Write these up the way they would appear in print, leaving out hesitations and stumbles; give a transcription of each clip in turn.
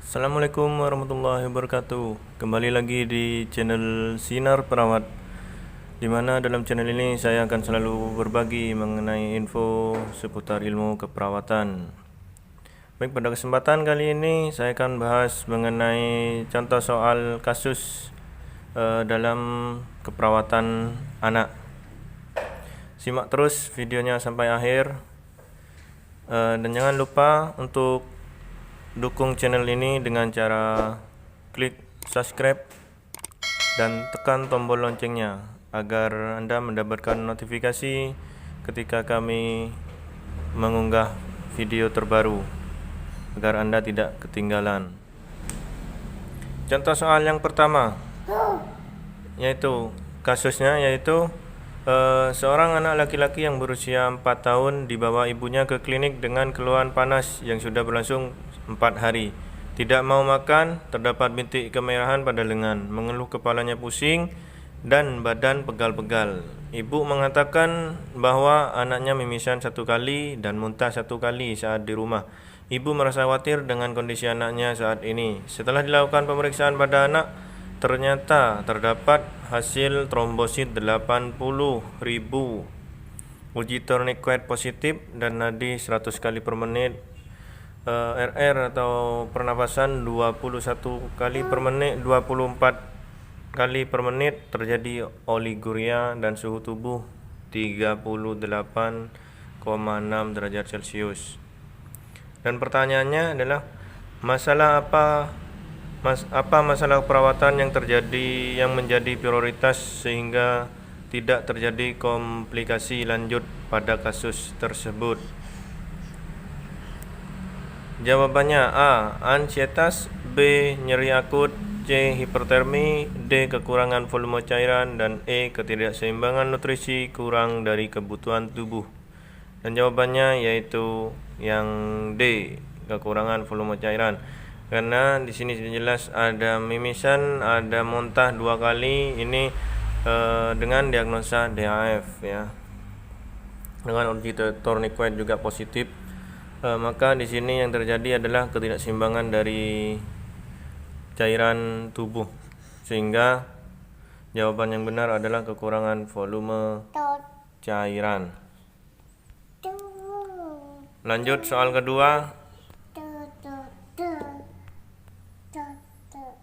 Assalamualaikum warahmatullahi wabarakatuh. Kembali lagi di channel Sinar Perawat, dimana dalam channel ini saya akan selalu berbagi mengenai info seputar ilmu keperawatan. Baik, pada kesempatan kali ini saya akan bahas mengenai contoh soal kasus dalam keperawatan anak. Simak terus videonya sampai akhir, dan jangan lupa untuk dukung channel ini dengan cara klik subscribe dan tekan tombol loncengnya agar Anda mendapatkan notifikasi ketika kami mengunggah video terbaru, agar Anda tidak ketinggalan. Contoh soal yang pertama yaitu seorang anak laki-laki yang berusia 4 tahun dibawa ibunya ke klinik dengan keluhan panas yang sudah berlangsung 4 hari. Tidak mau makan, terdapat bintik kemerahan pada lengan, mengeluh kepalanya pusing dan badan pegal-pegal. Ibu mengatakan bahwa anaknya mimisan 1 kali dan muntah 1 kali saat di rumah. Ibu merasa khawatir dengan kondisi anaknya saat ini. Setelah dilakukan pemeriksaan pada anak, ternyata terdapat hasil trombosit 80.000, uji tourniquet positif dan nadi 100 kali per menit, RR atau pernapasan 21 kali per menit, 24 kali per menit, terjadi oliguria dan suhu tubuh 38,6 derajat Celcius. Dan pertanyaannya adalah apa masalah perawatan yang menjadi prioritas sehingga tidak terjadi komplikasi lanjut pada kasus tersebut? Jawabannya A. Ansietas, B. Nyeri akut, C. Hipertermi, D. Kekurangan volume cairan, dan E. Ketidakseimbangan nutrisi kurang dari kebutuhan tubuh. Dan jawabannya yaitu yang D. Kekurangan volume cairan. Karena di sini sudah jelas ada mimisan, ada muntah 2 kali, ini dengan diagnosa DAF ya. Dengan uji tourniquet juga positif. Maka di sini yang terjadi adalah ketidakseimbangan dari cairan tubuh, sehingga jawaban yang benar adalah kekurangan volume cairan. Lanjut soal kedua.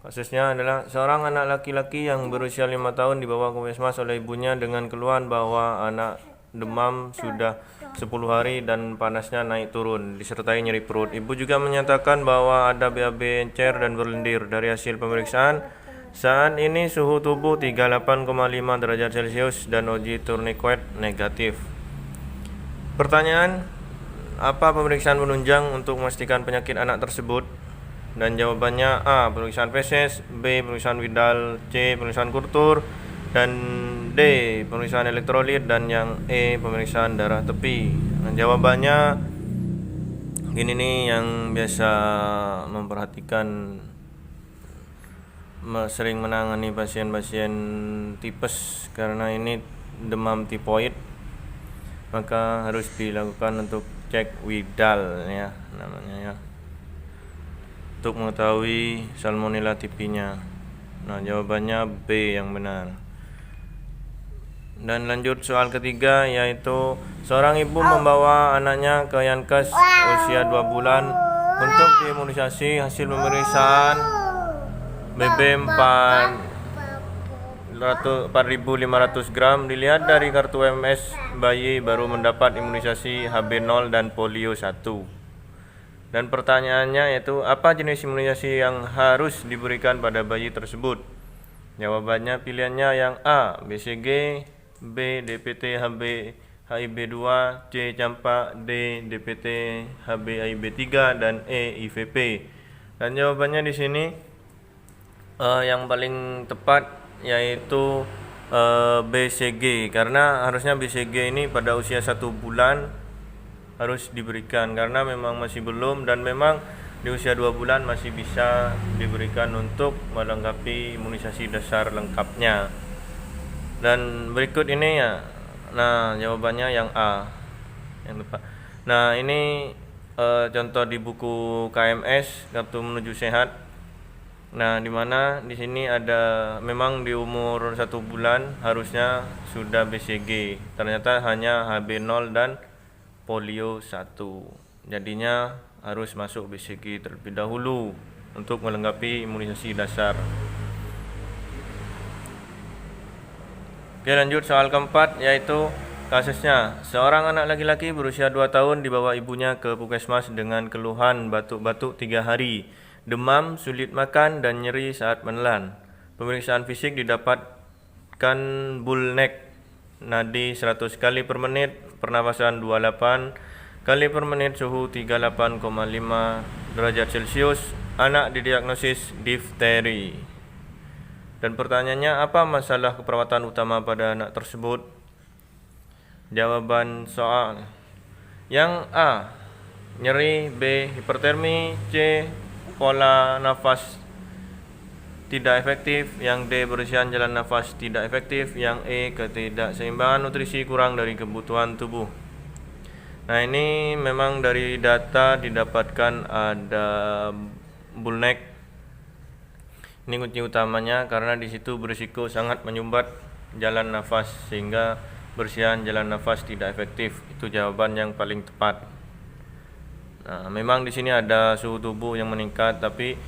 Kasusnya adalah seorang anak laki-laki yang berusia 5 tahun dibawa ke puskesmas oleh ibunya dengan keluhan bahwa anak demam sudah 10 hari dan panasnya naik turun disertai nyeri perut. Ibu juga menyatakan bahwa ada BAB encer dan berlendir. Dari hasil pemeriksaan, saat ini suhu tubuh 38,5 derajat Celcius dan uji tourniquet negatif. Pertanyaan, apa pemeriksaan penunjang untuk memastikan penyakit anak tersebut? Dan jawabannya A. Pemeriksaan feses, B. Pemeriksaan Widal, C. Pemeriksaan kultur, dan D. Pemeriksaan elektrolit, dan yang E. Pemeriksaan darah tepi. Nah, jawabannya gini nih, yang biasa memperhatikan sering menangani pasien-pasien tipes karena ini demam tipoid, maka harus dilakukan untuk cek Widal ya namanya ya, untuk mengetahui salmonella tipinya. Nah, jawabannya B yang benar. Dan lanjut soal ketiga, yaitu seorang ibu membawa anaknya ke Yankes usia 2 bulan untuk diimunisasi. Hasil pemeriksaan BB 4.500 gram dilihat dari kartu MS bayi baru mendapat imunisasi HB0 dan polio 1. Dan pertanyaannya yaitu apa jenis imunisasi yang harus diberikan pada bayi tersebut? Jawabannya pilihannya yang A. BCG, B. DPT HB HIB2, C. Campak, D. DPT HB HIB3, dan E. IVP. Dan jawabannya di sini yang paling tepat yaitu BCG, karena harusnya BCG ini pada usia 1 bulan harus diberikan, karena memang masih belum, dan memang di usia 2 bulan masih bisa diberikan untuk melengkapi imunisasi dasar lengkapnya. Dan berikut ini ya, nah jawabannya yang A yang tepat. Nah, ini contoh di buku KMS Kartu Menuju Sehat. Nah, di mana di sini ada memang di umur 1 bulan harusnya sudah BCG. Ternyata hanya HB0 dan polio 1. Jadinya harus masuk BCG terlebih dahulu untuk melengkapi imunisasi dasar. Oke, lanjut soal keempat, yaitu kasusnya seorang anak laki-laki berusia 2 tahun dibawa ibunya ke puskesmas dengan keluhan batuk-batuk 3 hari, demam, sulit makan, dan nyeri saat menelan. Pemeriksaan fisik didapatkan bull neck, nadi 100 kali per menit, pernapasan 28 kali per menit, suhu 38,5 derajat Celcius. Anak didiagnosis difteri. Dan pertanyaannya, apa masalah keperawatan utama pada anak tersebut? Jawaban soal. Yang A, nyeri. B, hipertermi. C, pola nafas tidak efektif. Yang D, bersihan jalan nafas tidak efektif. Yang E, ketidakseimbangan nutrisi, kurang dari kebutuhan tubuh. Nah, ini memang dari data didapatkan ada bull neck. Ini kunci utamanya karena di situ berisiko sangat menyumbat jalan nafas sehingga bersihan jalan nafas tidak efektif. Itu jawaban yang paling tepat. Nah, memang di sini ada suhu tubuh yang meningkat, tapi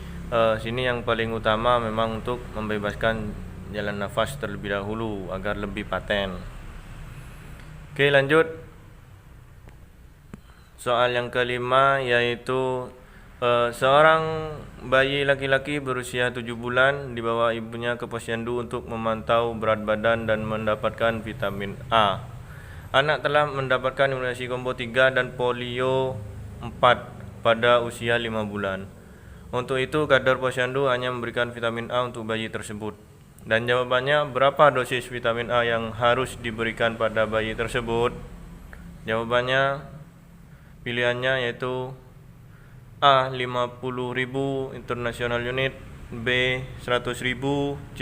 sini yang paling utama memang untuk membebaskan jalan nafas terlebih dahulu agar lebih paten. Oke, lanjut. Soal yang kelima, yaitu seorang bayi laki-laki berusia 7 bulan dibawa ibunya ke posyandu untuk memantau berat badan dan mendapatkan vitamin A. Anak telah mendapatkan imunisasi combo 3 dan polio 4 pada usia 5 bulan. Untuk itu, kader posyandu hanya memberikan vitamin A untuk bayi tersebut. Dan jawabannya, berapa dosis vitamin A yang harus diberikan pada bayi tersebut? Jawabannya, pilihannya yaitu A, 50.000 international unit, B, 100.000, C,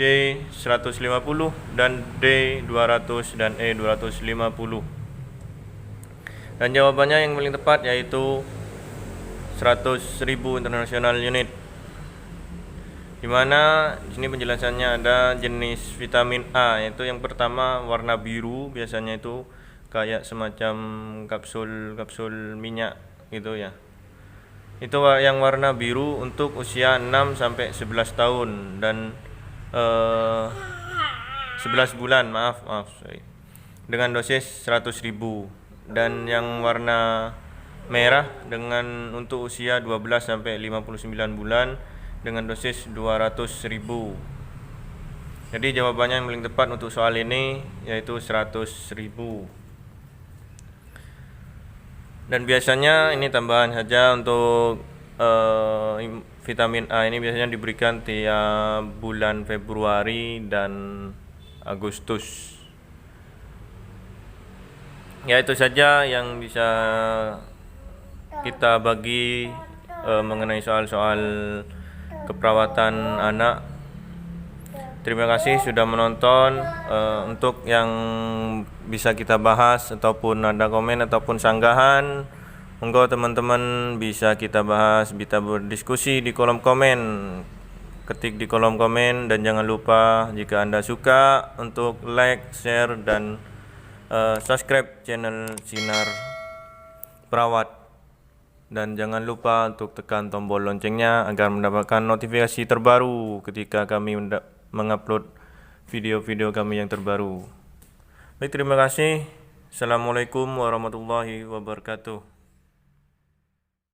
150, dan D, 200, dan E, 250. Dan jawabannya yang paling tepat yaitu 100.000 international unit. Dimana di sini penjelasannya ada jenis vitamin A, yaitu yang pertama warna biru, biasanya itu kayak semacam kapsul minyak gitu ya. Itu yang warna biru untuk usia 6 sampai 11 tahun dan 11 bulan, sorry. Dengan dosis 100.000. Dan yang warna merah dengan untuk usia 12 sampai 59 bulan dengan dosis 200.000. Jadi jawabannya yang paling tepat untuk soal ini yaitu 100.000. Dan biasanya ini tambahan saja untuk vitamin A ini biasanya diberikan tiap bulan Februari dan Agustus. Ya, itu saja yang bisa kita bagi mengenai soal-soal keperawatan anak. Terima kasih sudah menonton. Untuk yang bisa kita bahas ataupun ada komen ataupun sanggahan, monggo teman-teman bisa kita bahas, bisa berdiskusi di kolom komen. Ketik di kolom komen dan jangan lupa jika Anda suka untuk like, share, dan subscribe channel Sinar Perawat. Dan jangan lupa untuk tekan tombol loncengnya agar mendapatkan notifikasi terbaru ketika kami mengupload video-video kami yang terbaru. Baik, terima kasih. Assalamualaikum warahmatullahi wabarakatuh.